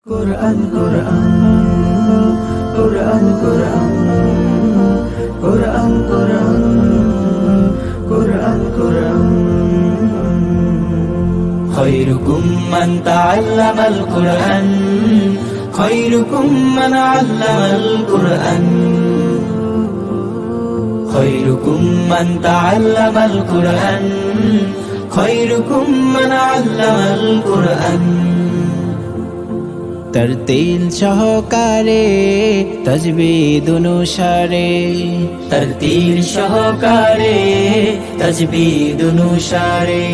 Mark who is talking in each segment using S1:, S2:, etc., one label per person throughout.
S1: Quran Quran Quran Quran Quran Quran Quran Quran خيركم من تعلم القرآن خيركم من علم القرآن خيركم من تعلم القرآن خيركم من علم القرآن
S2: तरतील সহকারে তাজবিদ অনুসারে
S1: तरतील সহকারে তাজবিদ অনুসারে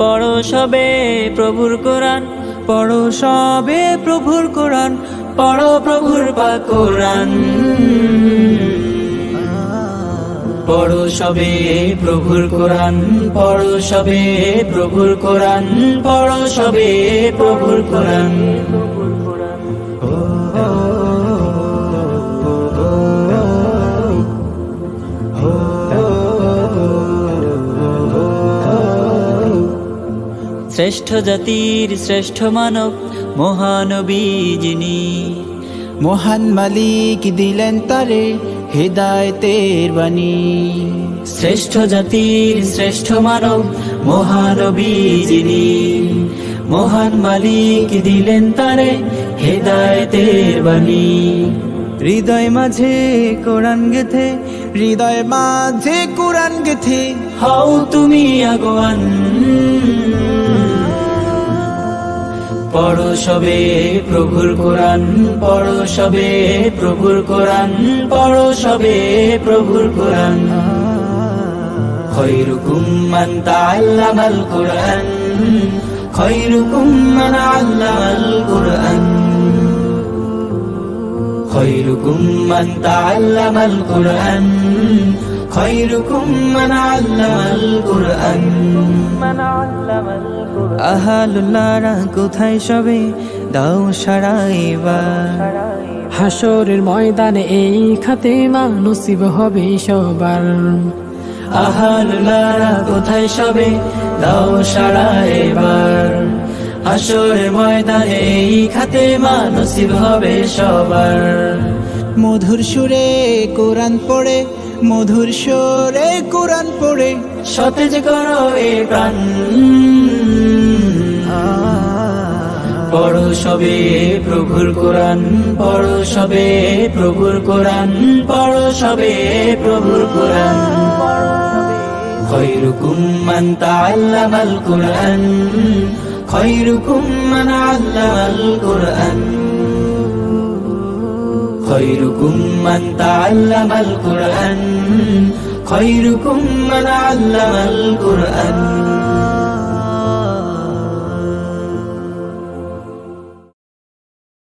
S2: পড়ো সবে প্রভুর কোরআন, পড়ো সবে প্রভুর কোরআন,
S1: পড়ো প্রভুর পাক কোরআন পড়ো সবে প্রভুর কোরআন পড়ো সবে প্রভুর কোরআন পড়ো সবে প্রভুর কোরআন
S2: শ্রেষ্ঠ জাতির শ্রেষ্ঠ মানব মহানবী যিনি, মহান মালিক দিলেন তারে হেদায়েতের বাণী।
S1: শ্রেষ্ঠ জাতির শ্রেষ্ঠ মানব মহানবী যিনি, মহান মালিক দিলেন তারে হেদায়েতের বাণী।
S2: হৃদয় মাঝে কোরআন গেথে, হৃদয় মাঝে কোরআন গেথে
S1: হও তুমি আগুয়ান পড়ো সবে প্রভুর কোরআন পড়ো সবে প্রভুর কোরআন পড়ো সবে প্রভুর কোরআন খৈরুকুম মান তাআল্লামাল কোরআন খৈরুকুম মান আল্লামাল কোরআন খৈরুকুম মান তাআল্লামাল কোরআন খৈরুকুম মান আল্লামাল কোরআন
S2: আহালুল্লাহরা কোথায় সবে দাও সারা এবার,
S3: হাসরের ময়দানে এই খাতেমা নসিব হবে সবার।
S1: আহালুল্লাহরা কোথায় সবে দাও সারা এবার, হাসরের ময়দানে এই খাতেমা নসিব হবে সবার।
S2: মধুর সুরে কোরআন পড়ে, মধুর সুরে কোরআন পড়ে
S1: সতেজ করো এ প্রাণ পড়ো সবে প্রভুর কোরআন পড়ো সবে প্রভুর কোরআন পড়ো সবে প্রভুর কোরআন খৈরুকুম মান তাআল্লামাল কোরআন খৈরুকুম মান আল্লামাল কোরআন খৈরুকুম মান তাআল্লামাল কোরআন খৈরুকুম মান আল্লামাল কোরআন